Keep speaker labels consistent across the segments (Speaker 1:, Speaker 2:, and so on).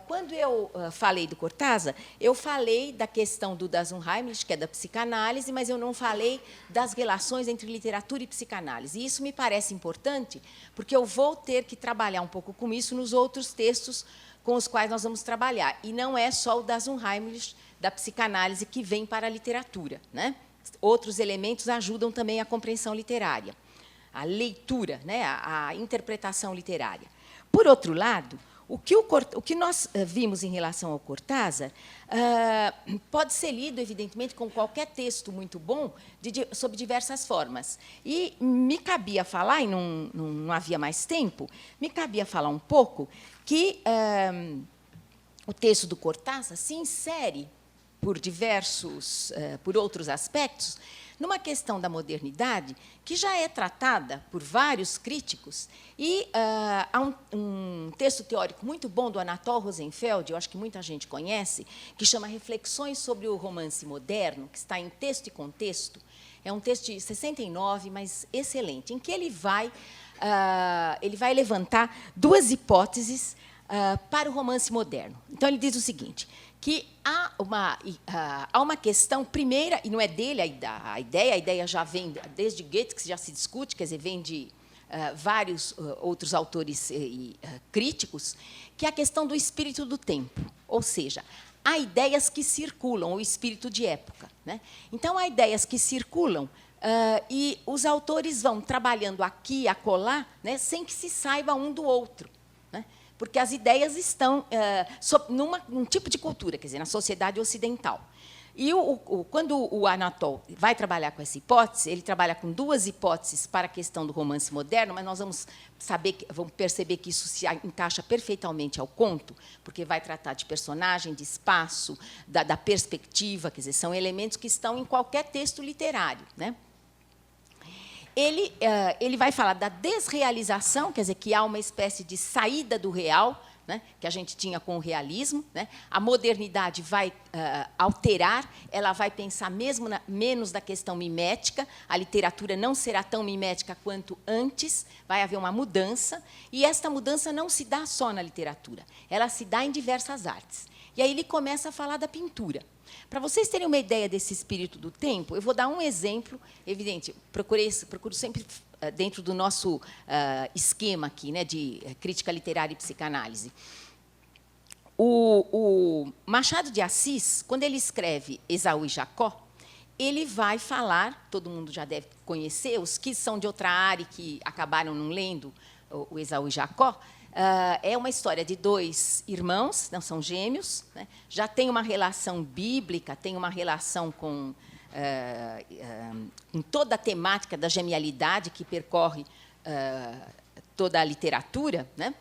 Speaker 1: Quando eu falei do Cortázar, eu falei da questão do Das Unheimlich, que é da psicanálise, mas eu não falei das relações entre literatura e psicanálise. E isso me parece importante, porque eu vou ter que trabalhar um pouco com isso nos outros textos com os quais nós vamos trabalhar. E não é só o Das Unheimlich da psicanálise que vem para a literatura, né? Outros elementos ajudam também a compreensão literária, a leitura, né? A interpretação literária. Por outro lado, o que nós vimos em relação ao Cortázar pode ser lido, evidentemente, com qualquer texto muito bom, sob diversas formas. E me cabia falar, e não havia mais tempo, me cabia falar um pouco que o texto do Cortázar se insere, por outros aspectos, numa questão da modernidade que já é tratada por vários críticos, e há um texto teórico muito bom do Anatol Rosenfeld, eu acho que muita gente conhece, que chama Reflexões sobre o Romance Moderno, que está em Texto e Contexto. É um texto de 69, mas excelente, em que ele vai levantar duas hipóteses para o romance moderno. Então, ele diz o seguinte, que há uma questão primeira, e não é dele a ideia já vem desde Goethe, que já se discute, quer dizer, vem de vários outros autores críticos, que é a questão do espírito do tempo, ou seja, há ideias que circulam, o espírito de época, né? Então, há ideias que circulam e os autores vão trabalhando aqui e acolá, né, sem que se saiba um do outro, né? Porque as ideias estão num tipo de cultura, quer dizer, na sociedade ocidental. E quando o Anatol vai trabalhar com essa hipótese, ele trabalha com duas hipóteses para a questão do romance moderno, mas nós vamos perceber que isso se encaixa perfeitamente ao conto, porque vai tratar de personagem, de espaço, da perspectiva, quer dizer, são elementos que estão em qualquer texto literário, né? Ele vai falar da desrealização, quer dizer, que há uma espécie de saída do real, né, que a gente tinha com o realismo, né? A modernidade vai alterar, ela vai pensar menos da questão mimética, a literatura não será tão mimética quanto antes, vai haver uma mudança, e esta mudança não se dá só na literatura, ela se dá em diversas artes. E aí ele começa a falar da pintura. Para vocês terem uma ideia desse espírito do tempo, eu vou dar um exemplo, evidente, procuro sempre, dentro do nosso esquema aqui, né, de crítica literária e psicanálise. O Machado de Assis, quando ele escreve Esaú e Jacó, ele vai falar, todo mundo já deve conhecer, os que são de outra área e que acabaram não lendo o Esaú e Jacó, é uma história de dois irmãos, não são gêmeos, né? Já tem uma relação bíblica, tem uma relação com toda a temática da genialidade que percorre toda a literatura, né?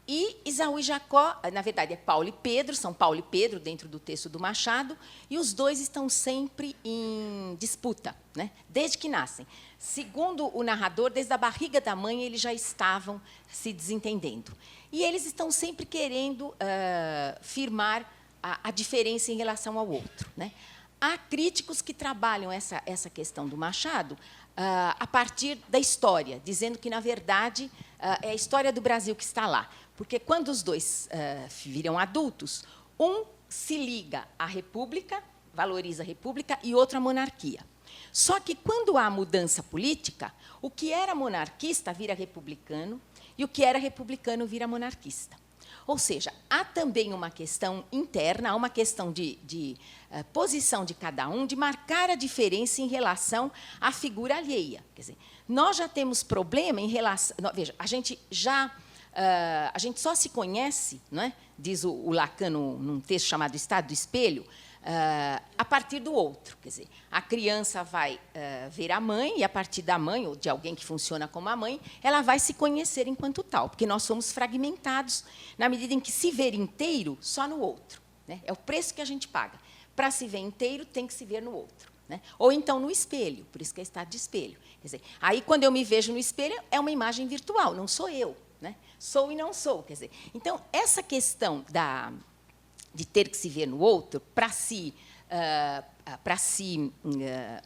Speaker 1: E Esaú e Jacó, na verdade, é Paulo e Pedro, são Paulo e Pedro dentro do texto do Machado, e os dois estão sempre em disputa, né? Desde que nascem. Segundo o narrador, desde a barriga da mãe, eles já estavam se desentendendo. E eles estão sempre querendo firmar a diferença em relação ao outro, né? Há críticos que trabalham essa questão do Machado a partir da história, dizendo que, na verdade, é a história do Brasil que está lá. Porque, quando os dois viram adultos, um se liga à República, valoriza a República, e outro à monarquia. Só que, quando há mudança política, o que era monarquista vira republicano, e o que era republicano vira monarquista. Ou seja, há também uma questão interna, há uma questão de posição de cada um, de marcar a diferença em relação à figura alheia. Quer dizer, nós já temos problema em relação... Veja, a gente só se conhece, não é? Diz o Lacan num texto chamado Estado do Espelho, a partir do outro. Quer dizer, a criança vai ver a mãe, e, a partir da mãe, ou de alguém que funciona como a mãe, ela vai se conhecer enquanto tal, porque nós somos fragmentados na medida em que se ver inteiro só no outro, né? É o preço que a gente paga. Para se ver inteiro, tem que se ver no outro, né? Ou então no espelho, por isso que é estado de espelho. Quer dizer, aí, quando eu me vejo no espelho, é uma imagem virtual, não sou eu, né? Sou e não sou. Quer dizer, então, essa questão de ter que se ver no outro para se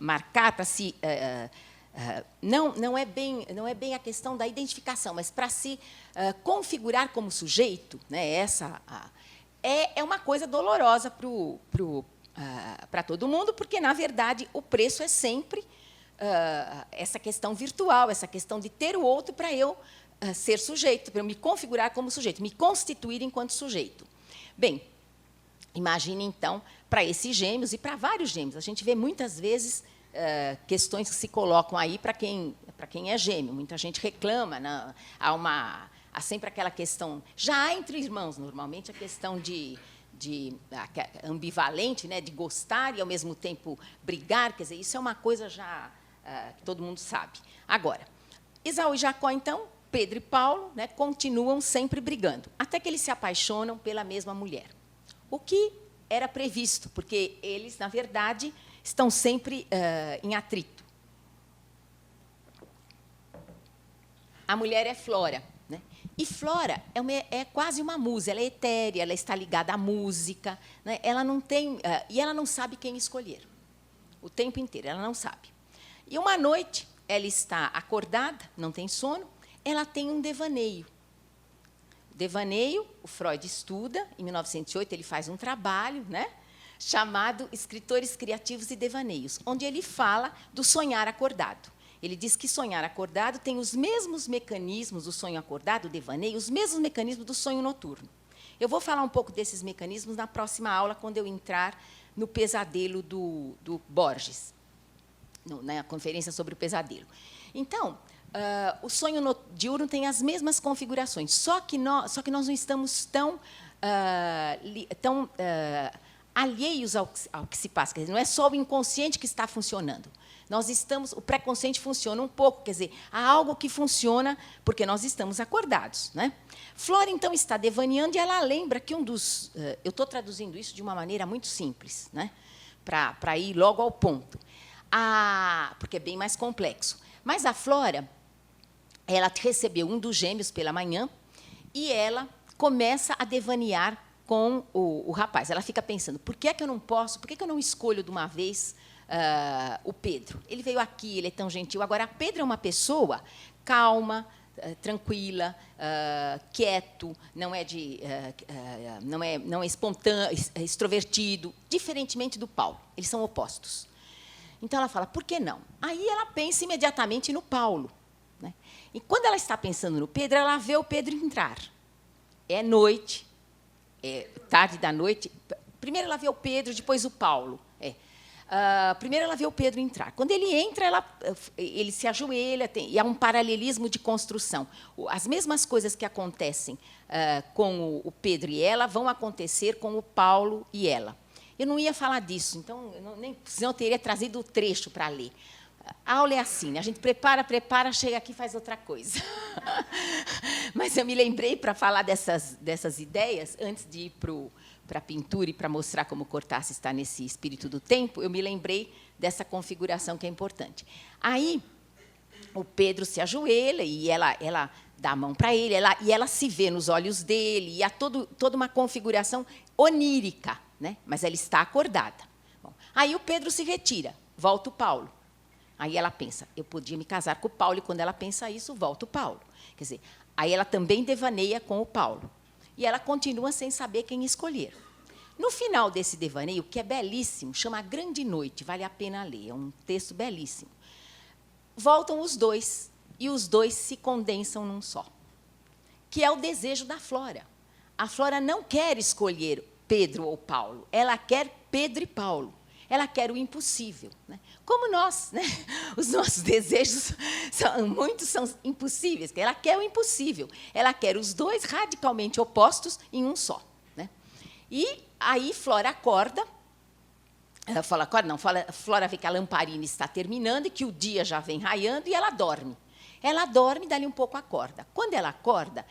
Speaker 1: marcar, para se não é bem a questão da identificação, mas para se configurar como sujeito, né, é uma coisa dolorosa para todo mundo, porque, na verdade, o preço é sempre essa questão virtual, essa questão de ter o outro para eu ser sujeito, para eu me configurar como sujeito, me constituir enquanto sujeito. Bem, imagine, então, para esses gêmeos e para vários gêmeos. A gente vê, muitas vezes, questões que se colocam aí para quem é gêmeo. Muita gente reclama, né? Há sempre aquela questão, já há entre irmãos, normalmente, a questão de ambivalente, né, de gostar e, ao mesmo tempo, brigar. Quer dizer, isso é uma coisa já que todo mundo sabe. Agora, Esaú e Jacó, então, Pedro e Paulo, né, continuam sempre brigando, até que eles se apaixonam pela mesma mulher. O que era previsto, porque eles, na verdade, estão sempre em atrito. A mulher é Flora, né? E Flora é quase uma musa, ela é etérea, ela está ligada à música, né? Ela não tem, e ela não sabe quem escolher. O tempo inteiro, ela não sabe. E uma noite, ela está acordada, não tem sono, ela tem um devaneio. Devaneio, o Freud estuda, em 1908 ele faz um trabalho, né, chamado Escritores Criativos e Devaneios, onde ele fala do sonhar acordado. Ele diz que sonhar acordado tem os mesmos mecanismos do sonho acordado, o devaneio, os mesmos mecanismos do sonho noturno. Eu vou falar um pouco desses mecanismos na próxima aula, quando eu entrar no pesadelo do Borges, na conferência sobre o pesadelo. Então, o sonho diurno tem as mesmas configurações, só que nós não estamos tão alheios ao que se passa. Quer dizer, não é só o inconsciente que está funcionando. O pré-consciente funciona um pouco, quer dizer, há algo que funciona porque nós estamos acordados, né? Flora, então, está devaneando e ela lembra que eu estou traduzindo isso de uma maneira muito simples, né, para ir logo ao ponto, porque é bem mais complexo. Mas a Flora, ela recebeu um dos gêmeos pela manhã e ela começa a devanear com o rapaz. Ela fica pensando, por que é que eu não posso, por que é que eu não escolho de uma vez o Pedro? Ele veio aqui, ele é tão gentil. Agora, Pedro é uma pessoa calma, tranquila, quieto, não é espontâneo, extrovertido, diferentemente do Paulo. Eles são opostos. Então, ela fala, por que não? Aí ela pensa imediatamente no Paulo, né? E, quando ela está pensando no Pedro, ela vê o Pedro entrar. É noite, é tarde da noite. Primeiro ela vê o Pedro, depois o Paulo. Primeiro ela vê o Pedro entrar. Quando ele entra, ele se ajoelha, e há um paralelismo de construção. As mesmas coisas que acontecem com o Pedro e ela vão acontecer com o Paulo e ela. Eu não ia falar disso, então, senão eu teria trazido o trecho para ler. A aula é assim, né? A gente prepara, chega aqui e faz outra coisa. Mas eu me lembrei, para falar dessas ideias, antes de ir para a pintura e para mostrar como Cortázar está nesse espírito do tempo, eu me lembrei dessa configuração que é importante. Aí, o Pedro se ajoelha e ela dá a mão para ele, e ela se vê nos olhos dele, e há toda uma configuração onírica, né? Mas ela está acordada. Bom, aí o Pedro se retira, volta o Paulo. Aí ela pensa, eu podia me casar com o Paulo, e quando ela pensa isso, volta o Paulo. Quer dizer, aí ela também devaneia com o Paulo. E ela continua sem saber quem escolher. No final desse devaneio, que é belíssimo, chama A Grande Noite, vale a pena ler, é um texto belíssimo. Voltam os dois, e os dois se condensam num só, que é o desejo da Flora. A Flora não quer escolher Pedro ou Paulo, ela quer Pedro e Paulo. Ela quer o impossível, né? Como nós, né? Os nossos desejos muitos são impossíveis. Ela quer o impossível. Ela quer os dois radicalmente opostos em um só, né? E aí Flora acorda. Ela fala, acorda, não, Flora vê que a lamparina está terminando e que o dia já vem raiando, e ela dorme. Ela dorme, dali um pouco acorda. Quando ela acorda,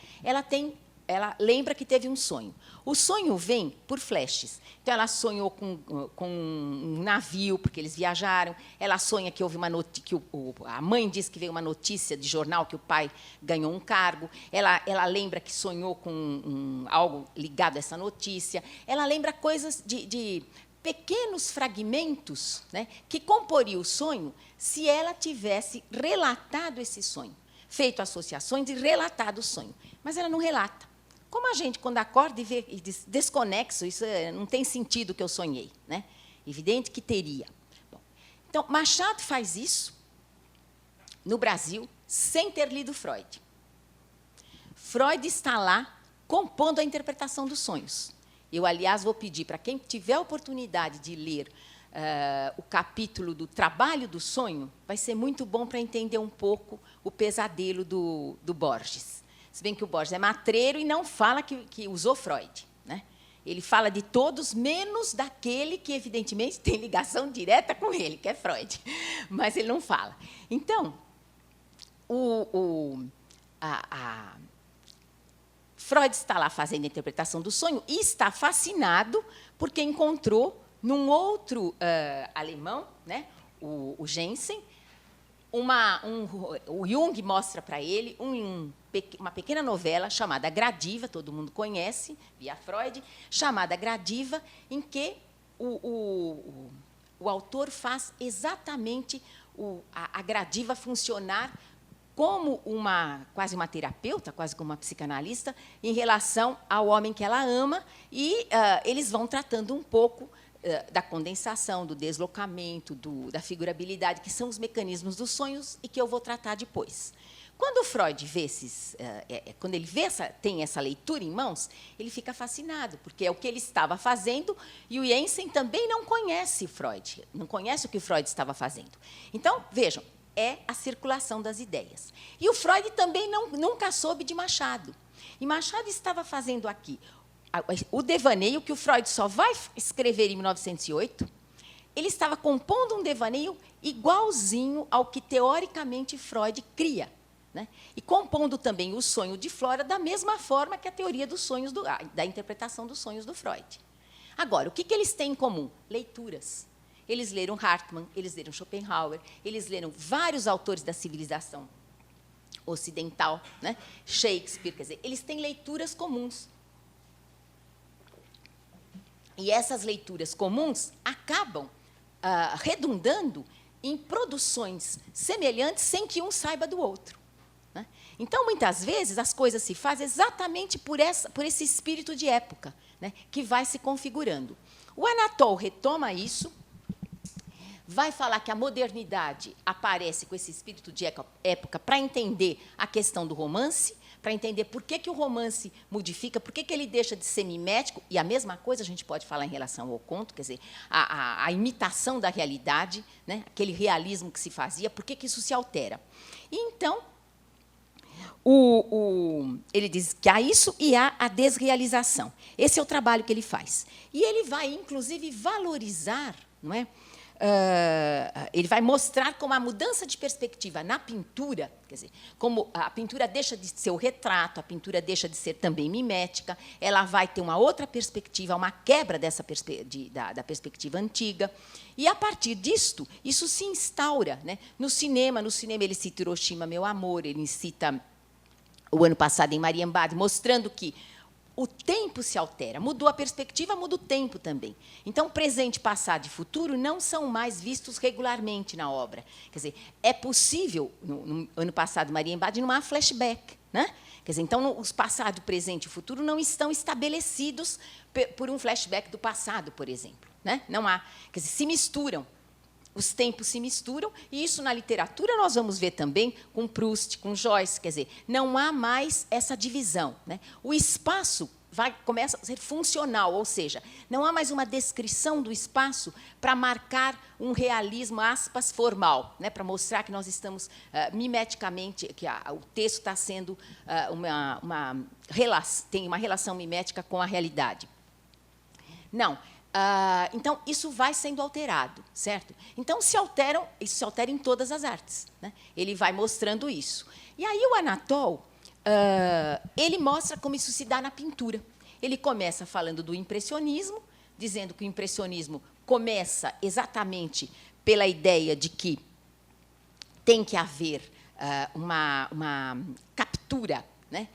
Speaker 1: ela lembra que teve um sonho. O sonho vem por flashes. Então, ela sonhou com um navio, porque eles viajaram. Ela sonha que houve uma notícia, que a mãe diz que veio uma notícia de jornal que o pai ganhou um cargo. Ela lembra que sonhou com algo ligado a essa notícia. Ela lembra coisas pequenos fragmentos, né, que comporiam o sonho se ela tivesse relatado esse sonho, feito associações e relatado o sonho. Mas ela não relata. Como a gente, quando acorda e vê e diz, desconexo, isso não tem sentido o que eu sonhei, né? Evidente que teria. Bom, então, Machado faz isso no Brasil sem ter lido Freud. Freud está lá compondo a interpretação dos sonhos. Eu, aliás, vou pedir para quem tiver a oportunidade de ler o capítulo do Trabalho do Sonho, vai ser muito bom para entender um pouco o pesadelo do Borges. Se bem que o Borges é matreiro e não fala que usou Freud, né? Ele fala de todos, menos daquele que, evidentemente, tem ligação direta com ele, que é Freud. Mas ele não fala. Então, Freud está lá fazendo a interpretação do sonho e está fascinado porque encontrou, num outro alemão, né, o Jensen, o Jung mostra para ele uma pequena novela chamada Gradiva, todo mundo conhece, via Freud, chamada Gradiva, em que o autor faz exatamente a Gradiva funcionar como quase uma terapeuta, quase como uma psicanalista, em relação ao homem que ela ama, e eles vão tratando um pouco da condensação, do deslocamento, da figurabilidade, que são os mecanismos dos sonhos e que eu vou tratar depois. Quando o Freud vê quando ele tem essa leitura em mãos, ele fica fascinado, porque é o que ele estava fazendo, e o Jensen também não conhece Freud, não conhece o que o Freud estava fazendo. Então, vejam, é a circulação das ideias. E o Freud também nunca soube de Machado. E Machado estava fazendo aqui o devaneio, que o Freud só vai escrever em 1908, ele estava compondo um devaneio igualzinho ao que, teoricamente, Freud cria, né? E compondo também o sonho de Flora da mesma forma que a teoria dos sonhos, da interpretação dos sonhos do Freud. Agora, o que eles têm em comum? Leituras. Eles leram Hartmann, eles leram Schopenhauer, eles leram vários autores da civilização ocidental, né? Shakespeare, quer dizer, eles têm leituras comuns. E essas leituras comuns acabam redundando em produções semelhantes sem que um saiba do outro, né? Então, muitas vezes, as coisas se fazem exatamente por esse espírito de época, né, que vai se configurando. O Anatol retoma isso, vai falar que a modernidade aparece com esse espírito de época para entender a questão do romance, para entender por que o romance modifica, por que ele deixa de ser mimético, e a mesma coisa a gente pode falar em relação ao conto, quer dizer, a imitação da realidade, né, aquele realismo que se fazia, por que isso se altera. E, então, ele diz que há isso e há a desrealização. Esse é o trabalho que ele faz. E ele vai, inclusive, valorizar, não é? Ele vai mostrar como a mudança de perspectiva na pintura, quer dizer, como a pintura deixa de ser o retrato, a pintura deixa de ser também mimética, ela vai ter uma outra perspectiva, uma quebra da perspectiva antiga, e, a partir disto, isso se instaura, né? No cinema ele cita Hiroshima, Meu Amor, ele cita o ano passado em Marienbad, mostrando que o tempo se altera. Mudou a perspectiva, muda o tempo também. Então, presente, passado e futuro não são mais vistos regularmente na obra. Quer dizer, é possível, no ano passado, Marienbad, não há flashback, né? Quer dizer, então, os passado, presente e futuro não estão estabelecidos por um flashback do passado, por exemplo, né? Não há. Quer dizer, se misturam. Os tempos se misturam, e isso, na literatura, nós vamos ver também com Proust, com Joyce. Quer dizer, não há mais essa divisão, né? O espaço começa a ser funcional, ou seja, não há mais uma descrição do espaço para marcar um realismo, aspas, formal, né? Para mostrar que nós estamos mimeticamente, que o texto está sendo tem uma relação mimética com a realidade. Não. Então, isso vai sendo alterado, certo? Então, isso se altera em todas as artes, né? Ele vai mostrando isso. E aí, o Anatol, ele mostra como isso se dá na pintura. Ele começa falando do impressionismo, dizendo que o impressionismo começa exatamente pela ideia de que tem que haver uma captura, né,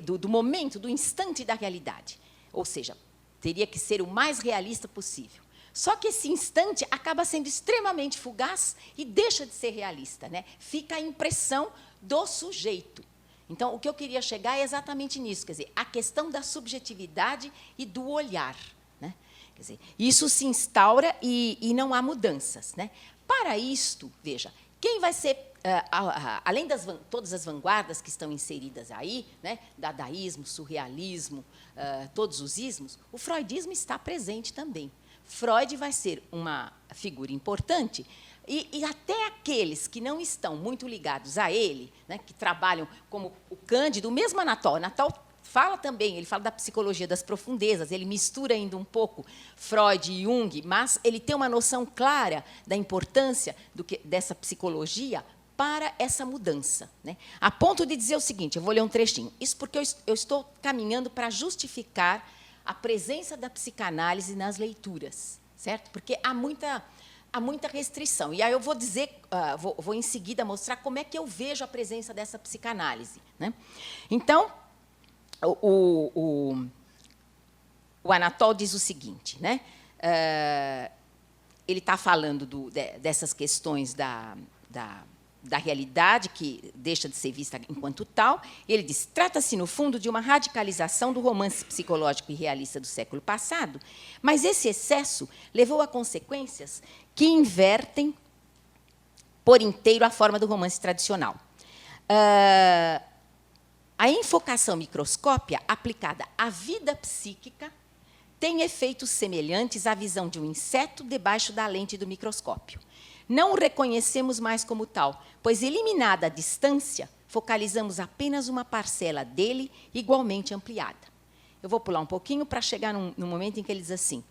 Speaker 1: do momento, do instante da realidade. Ou seja, teria que ser o mais realista possível. Só que esse instante acaba sendo extremamente fugaz e deixa de ser realista, né? Fica a impressão do sujeito. Então, o que eu queria chegar é exatamente nisso, quer dizer, a questão da subjetividade e do olhar, né? Quer dizer, isso se instaura e não há mudanças, né? Para isto, veja, quem vai ser, além das todas as vanguardas que estão inseridas aí, né, dadaísmo, surrealismo, todos os ismos, o freudismo está presente também. Freud vai ser uma figura importante, e até aqueles que não estão muito ligados a ele, né, que trabalham como o Cândido, o mesmo Anatol. Anatol fala também, ele fala da psicologia das profundezas, ele mistura ainda um pouco Freud e Jung, mas ele tem uma noção clara da importância dessa psicologia para essa mudança, né? A ponto de dizer o seguinte, eu vou ler um trechinho, isso porque eu estou caminhando para justificar a presença da psicanálise nas leituras, certo? Porque há muita restrição. E aí eu vou dizer, vou em seguida mostrar como é que eu vejo a presença dessa psicanálise, né? Então, o Anatol diz o seguinte, né? Ele está falando dessas questões da realidade, que deixa de ser vista enquanto tal. Ele diz, trata-se, no fundo, de uma radicalização do romance psicológico e realista do século passado, mas esse excesso levou a consequências que invertem por inteiro a forma do romance tradicional. A enfocação microscópia aplicada à vida psíquica tem efeitos semelhantes à visão de um inseto debaixo da lente do microscópio. Não o reconhecemos mais como tal, pois, eliminada a distância, focalizamos apenas uma parcela dele igualmente ampliada. Eu vou pular um pouquinho para chegar no momento em que ele diz assim,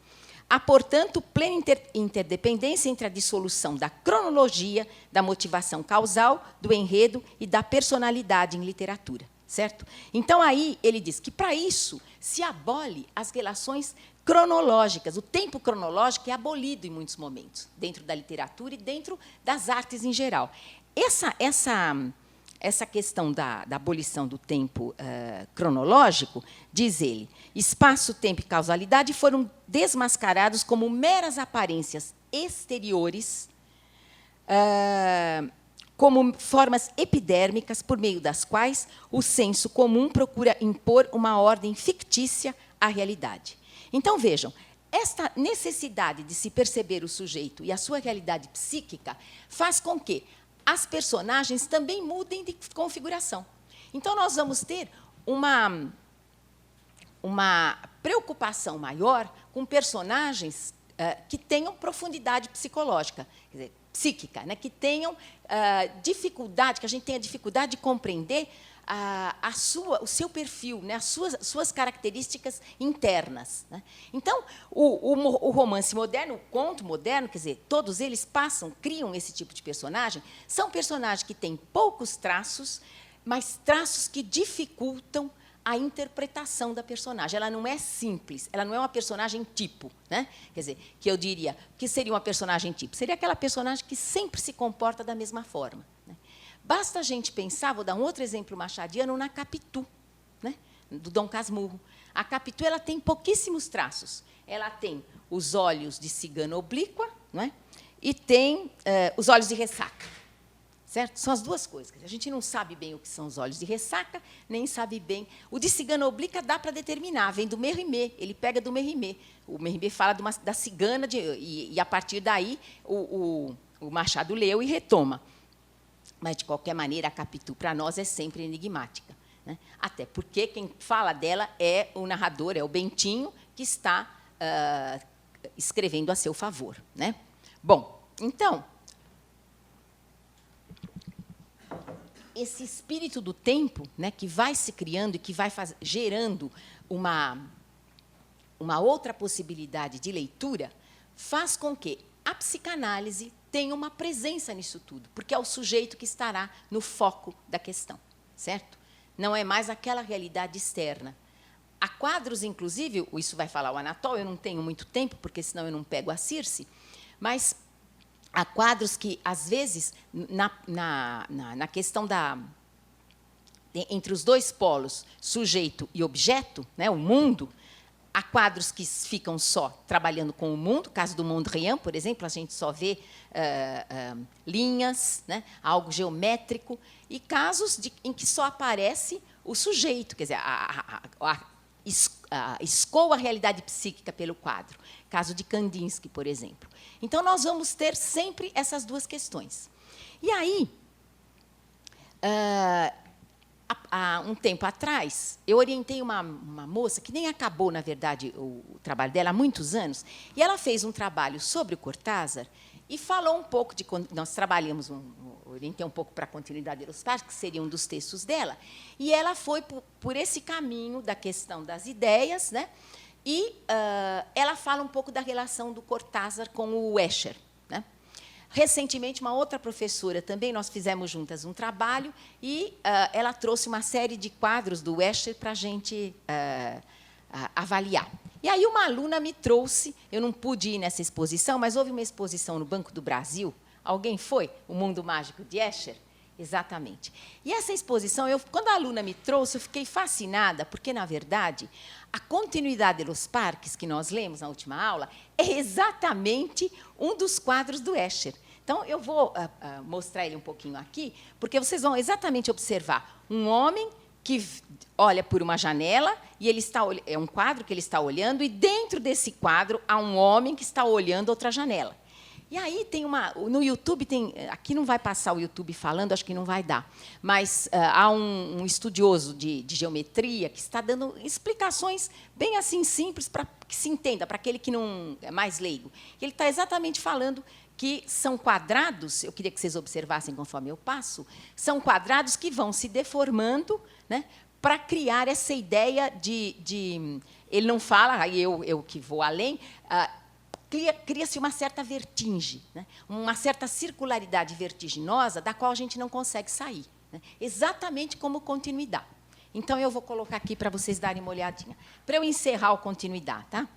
Speaker 1: há, portanto, plena interdependência entre a dissolução da cronologia, da motivação causal, do enredo e da personalidade em literatura. Certo? Então, aí, ele diz que, para isso, se abole as relações cronológicas. O tempo cronológico é abolido em muitos momentos, dentro da literatura e dentro das artes em geral. Essa questão da abolição do tempo cronológico, diz ele, espaço, tempo e causalidade foram desmascarados como meras aparências exteriores, como formas epidérmicas por meio das quais o senso comum procura impor uma ordem fictícia à realidade. Então, vejam, esta necessidade de se perceber o sujeito e a sua realidade psíquica faz com que as personagens também mudem de configuração. Então, nós vamos ter uma preocupação maior com personagens que tenham profundidade psicológica, quer dizer, psíquica, né, que tenham dificuldade, que a gente tenha dificuldade de compreender o seu perfil, né, as suas características internas, né? Então, o romance moderno, o conto moderno, quer dizer, todos eles criam esse tipo de personagem, são personagens que têm poucos traços, mas traços que dificultam a interpretação da personagem. Ela não é simples, ela não é uma personagem tipo, né? Quer dizer, que eu diria, que seria uma personagem tipo? Seria aquela personagem que sempre se comporta da mesma forma, né? Basta a gente pensar, vou dar um outro exemplo machadiano, na Capitu, né? Do Dom Casmurro. A Capitu, ela tem pouquíssimos traços. Ela tem os olhos de cigana oblíqua, não é? E tem os olhos de ressaca. Certo? São as duas coisas. A gente não sabe bem o que são os olhos de ressaca, nem sabe bem. O de cigana oblíqua dá para determinar, vem do Mérimée, ele pega do Mérimée. O Mérimée fala da cigana, e, a partir daí, o Machado leu e retoma. Mas, de qualquer maneira, a Capitu, para nós, é sempre enigmática, né? Até porque quem fala dela é o narrador, é o Bentinho, que está escrevendo a seu favor, né? Bom, então, esse espírito do tempo, né, que vai se criando e que vai gerando uma outra possibilidade de leitura, faz com que a psicanálise tenha uma presença nisso tudo, porque é o sujeito que estará no foco da questão, certo? Não é mais aquela realidade externa. Há quadros, inclusive, isso vai falar o Anatol, eu não tenho muito tempo, porque senão eu não pego a Circe, mas há quadros que, às vezes, na questão entre os dois polos, sujeito e objeto, né, o mundo, há quadros que ficam só trabalhando com o mundo, caso do Mondrian, por exemplo, a gente só vê linhas, né, algo geométrico, e casos em que só aparece o sujeito, quer dizer, escoa a realidade psíquica pelo quadro. Caso de Kandinsky, por exemplo. Então, nós vamos ter sempre essas duas questões. E aí, há um tempo atrás, eu orientei uma moça que nem acabou, na verdade, o trabalho dela há muitos anos, e ela fez um trabalho sobre o Cortázar e falou um pouco de... Nós trabalhamos, orientei um pouco para a Continuidade dos Parques, que seria um dos textos dela, e ela foi por esse caminho da questão das ideias, né? E ela fala um pouco da relação do Cortázar com o Escher, né? Recentemente, uma outra professora também, nós fizemos juntas um trabalho, e ela trouxe uma série de quadros do Escher para a gente avaliar. E aí uma aluna me trouxe, eu não pude ir nessa exposição, mas houve uma exposição no Banco do Brasil. Alguém foi? O Mundo Mágico de Escher? Exatamente. E essa exposição, quando a aluna me trouxe, eu fiquei fascinada, porque, na verdade, a Continuidade dos Parques, que nós lemos na última aula, é exatamente um dos quadros do Escher. Então, eu vou mostrar ele um pouquinho aqui, porque vocês vão exatamente observar um homem que olha por uma janela, e é um quadro que ele está olhando, e dentro desse quadro há um homem que está olhando outra janela. E aí tem no YouTube aqui não vai passar o YouTube falando, acho que não vai dar, mas há um estudioso de geometria que está dando explicações bem assim simples para que se entenda, para aquele que não é mais leigo. Ele está exatamente falando que são quadrados, eu queria que vocês observassem conforme eu passo, são quadrados que vão se deformando, né, para criar essa ideia de ele não fala, aí eu que vou além, cria-se uma certa vertigem, né, uma certa circularidade vertiginosa da qual a gente não consegue sair, né, exatamente como continuidade. Então, eu vou colocar aqui para vocês darem uma olhadinha. Para eu encerrar o continuidade, tá?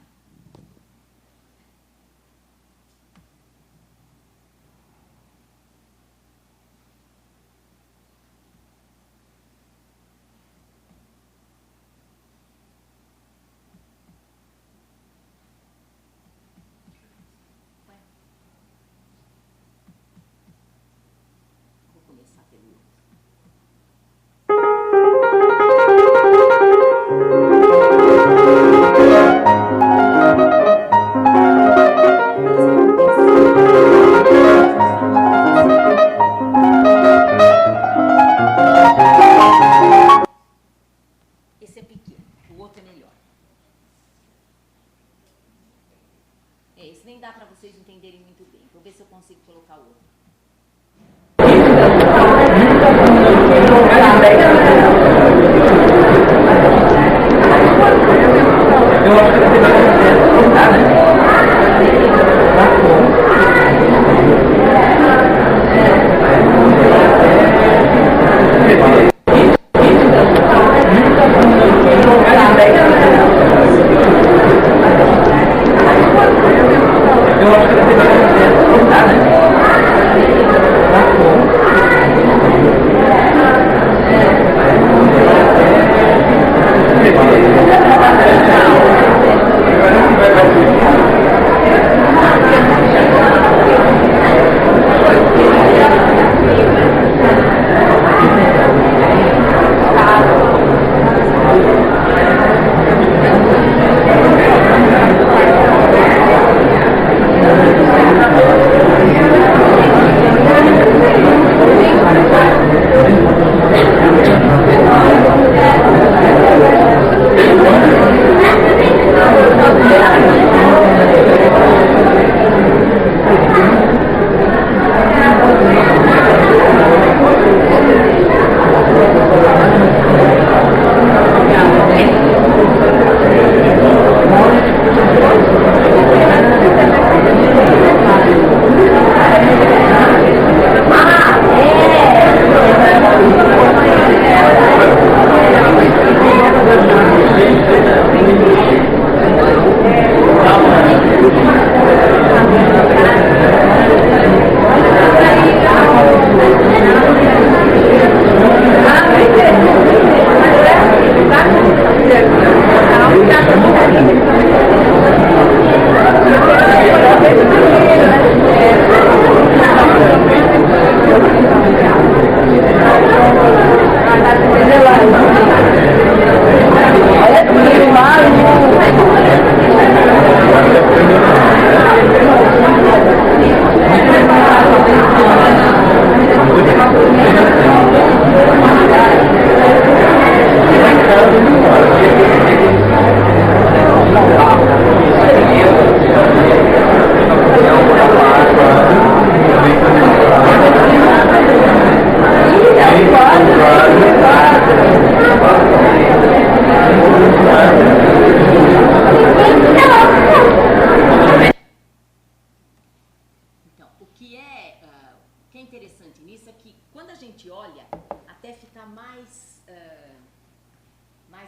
Speaker 1: premissa que, quando a gente olha, até fica mais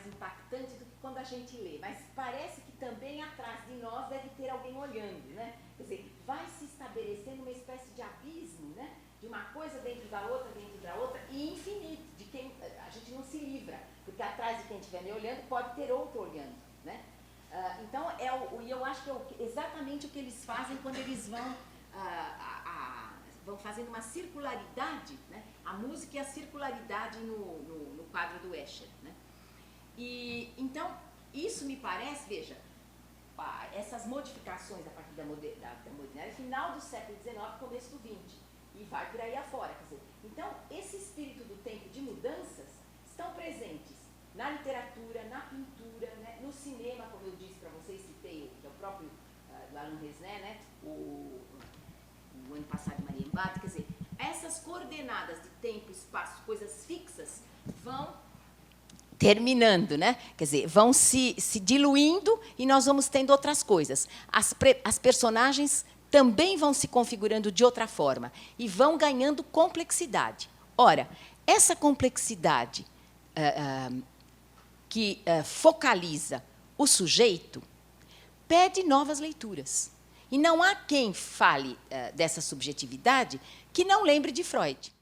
Speaker 1: impactante do que quando a gente lê. Mas parece que também atrás de nós deve ter alguém olhando, né? Quer dizer, vai se estabelecendo uma espécie de abismo, né? De uma coisa dentro da outra, e infinito, de quem a gente não se livra, porque atrás de quem estiver me olhando pode ter outro olhando, né? Então, e eu acho que é exatamente o que eles fazem quando eles vão fazendo uma circularidade, né? A música e a circularidade no quadro do Escher, né? E, então, isso me parece, veja, essas modificações a partir da modernidade, final do século XIX, começo do XX, e vai por aí afora. Quer dizer, então, esse espírito do tempo de mudanças estão presentes na literatura, na pintura, né, no cinema, como eu disse para vocês, citei, que é o próprio Alain Resnais, né, o ano passado, Maria Embate. Quer dizer, essas coordenadas de tempo, espaço, coisas fixas, vão terminando, né? Quer dizer, vão se diluindo e nós vamos tendo outras coisas. As personagens também vão se configurando de outra forma e vão ganhando complexidade. Ora, essa complexidade que focaliza o sujeito pede novas leituras. E não há quem fale dessa subjetividade que não lembre de Freud.